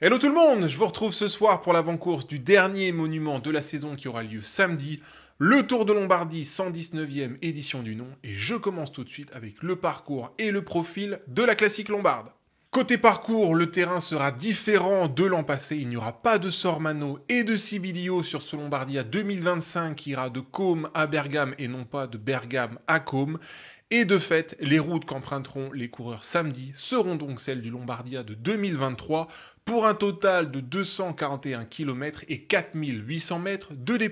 Hello tout le monde, je vous retrouve ce soir pour l'avant-course du dernier monument de la saison qui aura lieu samedi, le Tour de Lombardie 119e édition du nom, et je commence tout de suite avec le parcours et le profil de la classique lombarde. Côté parcours, le terrain sera différent de l'an passé, il n'y aura pas de Sormano et de Sibilio sur ce Lombardia 2025 qui ira de Côme à Bergame et non pas de Bergame à Côme. Et de fait, les routes qu'emprunteront les coureurs samedi seront donc celles du Lombardia de 2023 pour un total de 241 km et 4800 mètres de D+.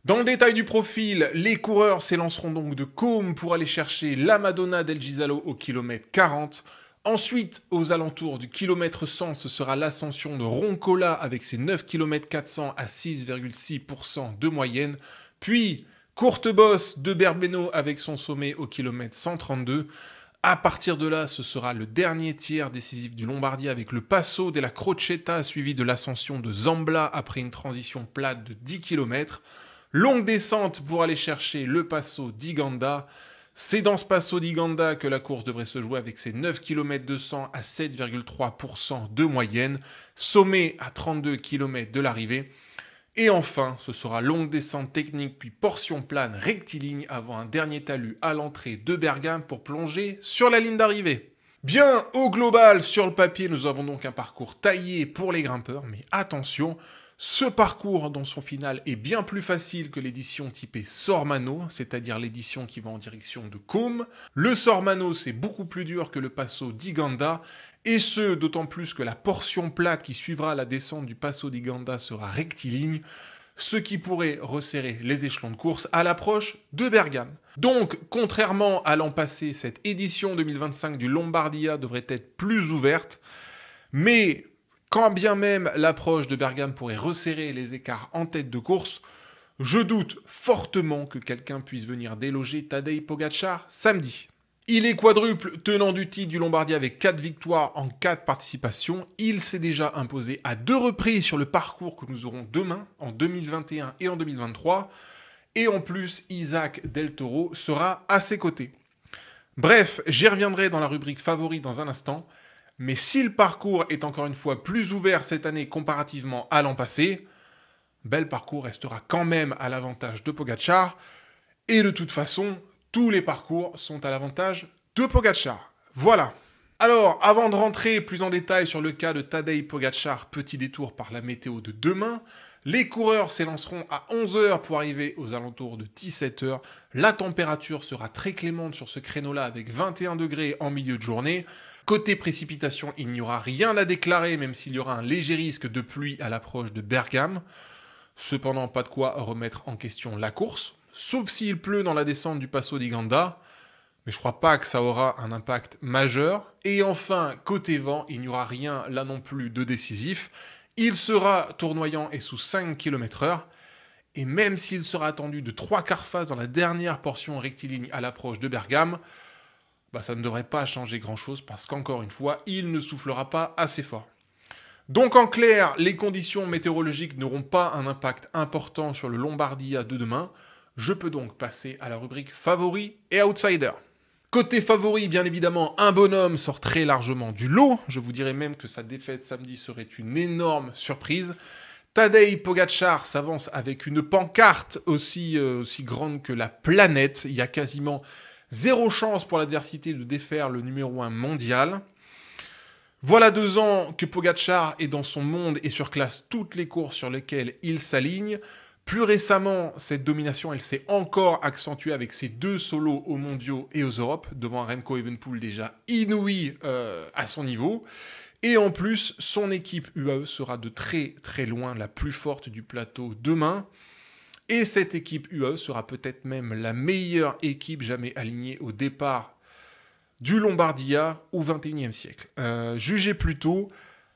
Dans le détail du profil, les coureurs s'élanceront donc de Côme pour aller chercher la Madonna del Gisalo au kilomètre 40. Ensuite, aux alentours du kilomètre 100, ce sera l'ascension de Roncola avec ses 9 km 400 à 6,6% de moyenne. Puis, courte bosse de Berbeno avec son sommet au kilomètre 132. À partir de là, ce sera le dernier tiers décisif du Lombardia avec le Passo della Crocetta suivi de l'ascension de Zambla après une transition plate de 10 km. Longue descente pour aller chercher le Passo di Ganda. C'est dans ce Passo di Ganda que la course devrait se jouer avec ses 9 km 200 à 7,3% de moyenne. Sommet à 32 km de l'arrivée. Et enfin, ce sera longue descente technique puis portion plane rectiligne avant un dernier talus à l'entrée de Bergame pour plonger sur la ligne d'arrivée. Bien, au global, sur le papier, nous avons donc un parcours taillé pour les grimpeurs, mais attention, ce parcours dans son final est bien plus facile que l'édition typée Sormano, c'est-à-dire l'édition qui va en direction de Côme. Le Sormano, c'est beaucoup plus dur que le Passo di Ganda, et ce, d'autant plus que la portion plate qui suivra la descente du Passo di Ganda sera rectiligne, ce qui pourrait resserrer les échelons de course à l'approche de Bergame. Donc, contrairement à l'an passé, cette édition 2025 du Lombardia devrait être plus ouverte, mais quand bien même l'approche de Bergame pourrait resserrer les écarts en tête de course, je doute fortement que quelqu'un puisse venir déloger Tadej Pogačar samedi. Il est quadruple tenant du titre du Lombardia avec 4 victoires en 4 participations. Il s'est déjà imposé à 2 reprises sur le parcours que nous aurons demain, en 2021 et en 2023. Et en plus, Isaac Del Toro sera à ses côtés. Bref, j'y reviendrai dans la rubrique favori dans un instant. Mais si le parcours est encore une fois plus ouvert cette année comparativement à l'an passé, le parcours restera quand même à l'avantage de Pogačar. Et de toute façon, tous les parcours sont à l'avantage de Pogačar. Voilà. Alors, avant de rentrer plus en détail sur le cas de Tadej Pogačar, petit détour par la météo de demain, les coureurs s'élanceront à 11 h pour arriver aux alentours de 17 h. La température sera très clémente sur ce créneau-là avec 21 degrés en milieu de journée. Côté précipitation, il n'y aura rien à déclarer, même s'il y aura un léger risque de pluie à l'approche de Bergame. Cependant, pas de quoi remettre en question la course, sauf s'il pleut dans la descente du Passo di Ganda, mais je crois pas que ça aura un impact majeur. Et enfin, côté vent, il n'y aura rien là non plus de décisif. Il sera tournoyant et sous 5 km/h, et même s'il sera attendu de 3 quarts face dans la dernière portion rectiligne à l'approche de Bergame, ça ne devrait pas changer grand-chose parce qu'encore une fois, il ne soufflera pas assez fort. Donc en clair, les conditions météorologiques n'auront pas un impact important sur le Lombardia de demain. Je peux donc passer à la rubrique favori et outsider. Côté favori, bien évidemment, un bonhomme sort très largement du lot. Je vous dirais même que sa défaite samedi serait une énorme surprise. Tadej Pogačar s'avance avec une pancarte aussi grande que la planète. Il y a quasiment 0 chance pour l'adversité de défaire le numéro 1 mondial. Voilà 2 ans que Pogačar est dans son monde et surclasse toutes les courses sur lesquelles il s'aligne. Plus récemment, cette domination, elle s'est encore accentuée avec ses 2 solos aux mondiaux et aux Europes, devant Remco Evenepoel déjà inouï à son niveau. Et en plus, son équipe UAE sera de très très loin la plus forte du plateau demain. Et cette équipe UAE sera peut-être même la meilleure équipe jamais alignée au départ du Lombardia au XXIe siècle. Jugez plutôt,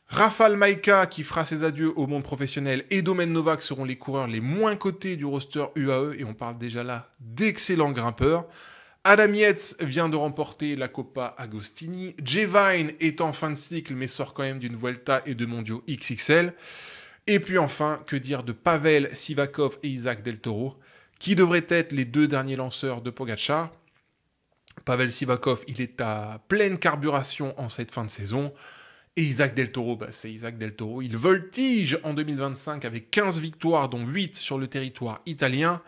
Rafał Majka qui fera ses adieux au monde professionnel et Domen Novak seront les coureurs les moins cotés du roster UAE et on parle déjà là d'excellents grimpeurs. Adam Yates vient de remporter la Coppa Agostini. Jay Vine est en fin de cycle mais sort quand même d'une Vuelta et de mondiaux XXL. Et puis enfin, que dire de Pavel Sivakov et Isaac Del Toro, qui devraient être les 2 derniers lanceurs de Pogačar. Pavel Sivakov, il est à pleine carburation en cette fin de saison. Et Isaac Del Toro, bah, c'est Isaac Del Toro. Il voltige en 2025 avec 15 victoires, dont 8 sur le territoire italien.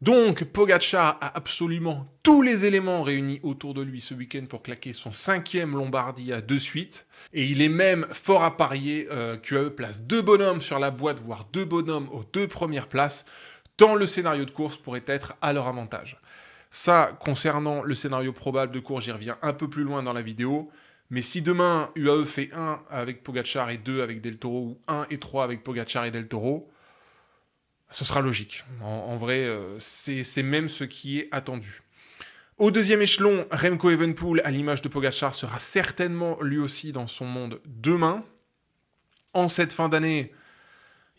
Donc, Pogacar a absolument tous les éléments réunis autour de lui ce week-end pour claquer son 5e Lombardia de suite. Et il est même fort à parier qu'UAE place 2 bonhommes sur la boîte, voire 2 bonhommes aux 2 premières places, tant le scénario de course pourrait être à leur avantage. Ça, concernant le scénario probable de course, j'y reviens un peu plus loin dans la vidéo. Mais si demain, UAE fait 1 avec Pogacar et 2 avec Del Toro, ou 1 et 3 avec Pogacar et Del Toro, ce sera logique. En vrai, c'est même ce qui est attendu. Au deuxième échelon, Remco Evenepoel, à l'image de Pogacar, sera certainement lui aussi dans son monde demain. En cette fin d'année,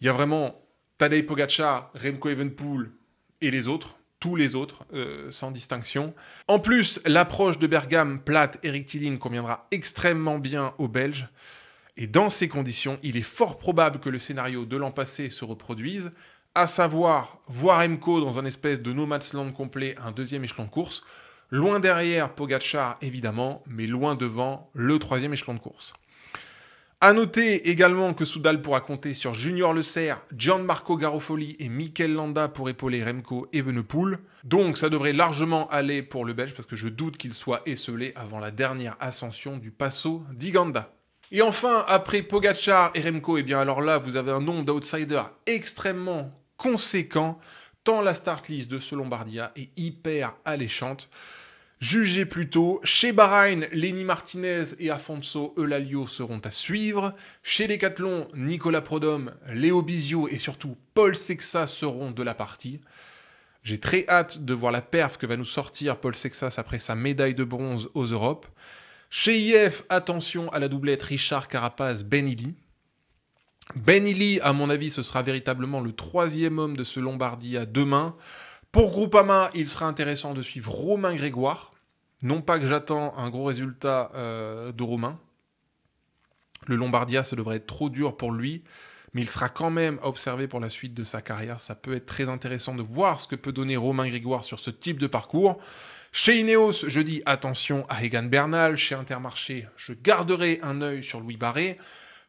il y a vraiment Tadej Pogacar, Remco Evenepoel et les autres. Tous les autres, sans distinction. En plus, l'approche de Bergame, Platt, Eric Thielin conviendra extrêmement bien aux Belges. Et dans ces conditions, il est fort probable que le scénario de l'an passé se reproduise, à savoir voir Remco dans un espèce de no man's land complet, un deuxième échelon de course, loin derrière Pogacar évidemment, mais loin devant le 3e échelon de course. A noter également que Soudal pourra compter sur Junior Le Serre, Gianmarco Garofoli et Mikel Landa pour épauler Remco Evenepoel. Donc ça devrait largement aller pour le Belge parce que je doute qu'il soit esselé avant la dernière ascension du Passo di Ganda. Et enfin, après Pogacar et Remco, et bien alors là, vous avez un nombre d'outsiders extrêmement conséquent, tant la start list de ce Lombardia est hyper alléchante. Jugez plutôt, chez Bahreïn, Lenny Martinez et Afonso Eulalio seront à suivre. Chez Decathlon, Nicolas Prodhomme, Léo Bizio et surtout Paul Sexas seront de la partie. J'ai très hâte de voir la perf que va nous sortir Paul Sexas après sa médaille de bronze aux Europes. Chez IF, attention à la doublette Richard Carapaz-Ben Illy. Ben Illy, à mon avis, ce sera véritablement le 3e homme de ce Lombardia demain. Pour Groupama, il sera intéressant de suivre Romain Grégoire. Non pas que j'attends un gros résultat de Romain. Le Lombardia, ça devrait être trop dur pour lui. Mais il sera quand même à observer pour la suite de sa carrière. Ça peut être très intéressant de voir ce que peut donner Romain Grégoire sur ce type de parcours. Chez Ineos, je dis attention à Egan Bernal. Chez Intermarché, je garderai un œil sur Louis Barré.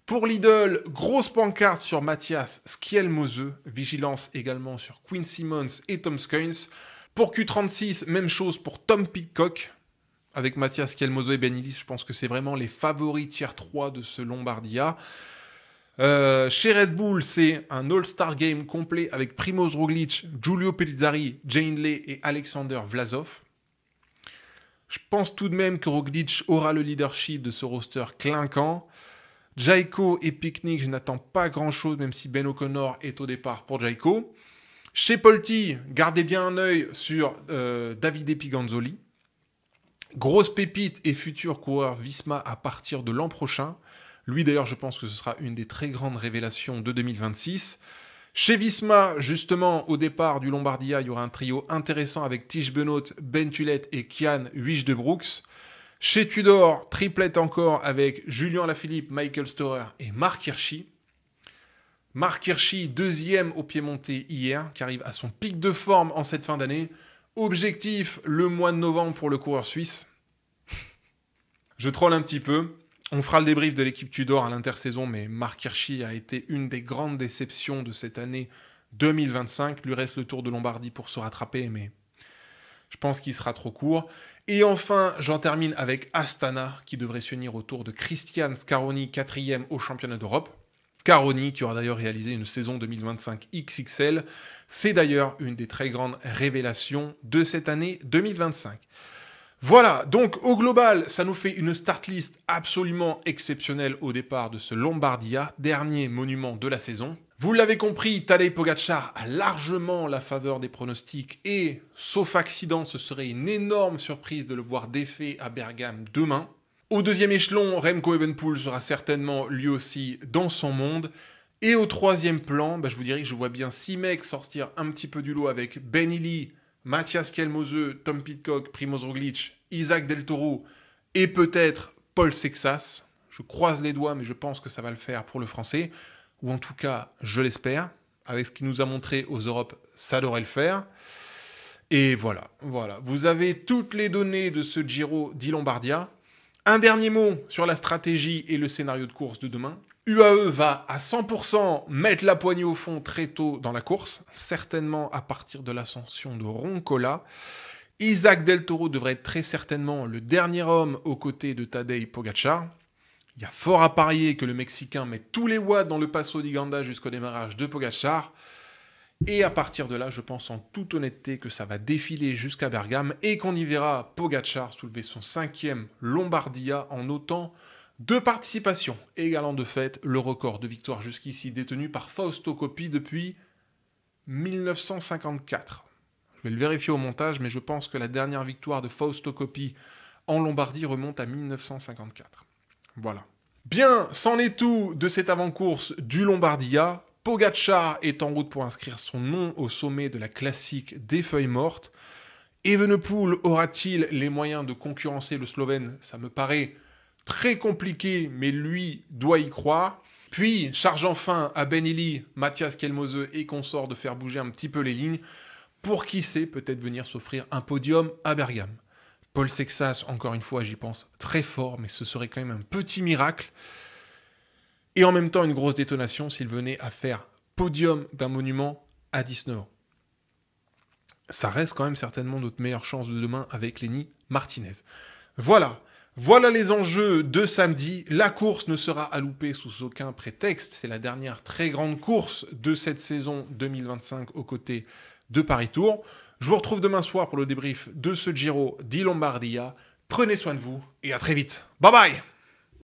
Pour Lidl, grosse pancarte sur Mathias Skjelmose, vigilance également sur Quinn Simmons et Tom Skuins. Pour Q36, même chose pour Tom Pidcock, avec Mathias Skjelmose et Ben Illy, je pense que c'est vraiment les favoris tier 3 de ce Lombardia. Chez Red Bull, c'est un All-Star Game complet avec Primoz Roglic, Giulio Pellizzari, Jane Lay et Alexander Vlasov. Je pense tout de même que Roglic aura le leadership de ce roster clinquant. Jayco et Picnic, je n'attends pas grand-chose, même si Ben O'Connor est au départ pour Jayco. Chez Polti, gardez bien un œil sur Davide Piganzoli. Grosse pépite et futur coureur Visma à partir de l'an prochain. Lui, d'ailleurs, je pense que ce sera une des très grandes révélations de 2026. Chez Visma, justement, au départ du Lombardia, il y aura un trio intéressant avec Tish Benoît, Ben Tulette et Kian Huijs-de-Broeks. Chez Tudor, triplette encore avec Julien Lafilippe, Michael Storer et Marc Hirschi. Marc Hirschi, 2e au Piémontais hier, qui arrive à son pic de forme en cette fin d'année. Objectif, le mois de novembre pour le coureur suisse. Je troll un petit peu. On fera le débrief de l'équipe Tudor à l'intersaison, mais Marc Hirschi a été une des grandes déceptions de cette année 2025. Lui reste le Tour de Lombardie pour se rattraper, mais je pense qu'il sera trop court. Et enfin, j'en termine avec Astana, qui devrait s'unir autour de Christian Scaroni, 4e au championnat d'Europe. Scaroni, qui aura d'ailleurs réalisé une saison 2025 XXL. C'est d'ailleurs une des très grandes révélations de cette année 2025. Voilà, donc au global, ça nous fait une start list absolument exceptionnelle au départ de ce Lombardia, dernier monument de la saison. Vous l'avez compris, Tadej Pogacar a largement la faveur des pronostics et, sauf accident, ce serait une énorme surprise de le voir défait à Bergame demain. Au deuxième échelon, Remco Evenepoel sera certainement lui aussi dans son monde. Et au troisième plan, je vous dirais que je vois bien 6 mecs sortir un petit peu du lot avec Ben Illy, Mathias Skjelmose, Tom Pidcock, Primoz Roglic, Isaac Del Toro et peut-être Paul Sexas. Je croise les doigts, mais je pense que ça va le faire pour le Français. Ou en tout cas, je l'espère. Avec ce qu'il nous a montré aux Europes, ça devrait le faire. Et voilà. Vous avez toutes les données de ce Giro di Lombardia. Un dernier mot sur la stratégie et le scénario de course de demain. UAE va à 100% mettre la poignée au fond très tôt dans la course, certainement à partir de l'ascension de Roncola. Isaac Del Toro devrait être très certainement le dernier homme aux côtés de Tadej Pogacar. Il y a fort à parier que le Mexicain mette tous les watts dans le Passo di Ganda jusqu'au démarrage de Pogacar. Et à partir de là, je pense en toute honnêteté que ça va défiler jusqu'à Bergame et qu'on y verra Pogacar soulever son 5e Lombardia en autant de participations, égalant de fait le record de victoire jusqu'ici détenu par Fausto Coppi depuis 1954. Je vais le vérifier au montage, mais je pense que la dernière victoire de Fausto Coppi en Lombardie remonte à 1954. Voilà. Bien, c'en est tout de cette avant-course du Lombardia. Pogacar est en route pour inscrire son nom au sommet de la classique des feuilles mortes. Evenepoel aura-t-il les moyens de concurrencer le Slovène? Ça me paraît très compliqué, mais lui doit y croire. Puis, charge enfin à Ben Illy, Mathias Kelmose et consorts de faire bouger un petit peu les lignes pour qui sait peut-être venir s'offrir un podium à Bergame. Paul Sexas, encore une fois, j'y pense très fort, mais ce serait quand même un petit miracle. Et en même temps, une grosse détonation s'il venait à faire podium d'un monument à 19 ans. Ça reste quand même certainement notre meilleure chance de demain avec Lenny Martinez. Voilà les enjeux de samedi. La course ne sera à louper sous aucun prétexte. C'est la dernière très grande course de cette saison 2025 aux côtés de Paris-Tours. Je vous retrouve demain soir pour le débrief de ce Giro di Lombardia. Prenez soin de vous et à très vite. Bye bye!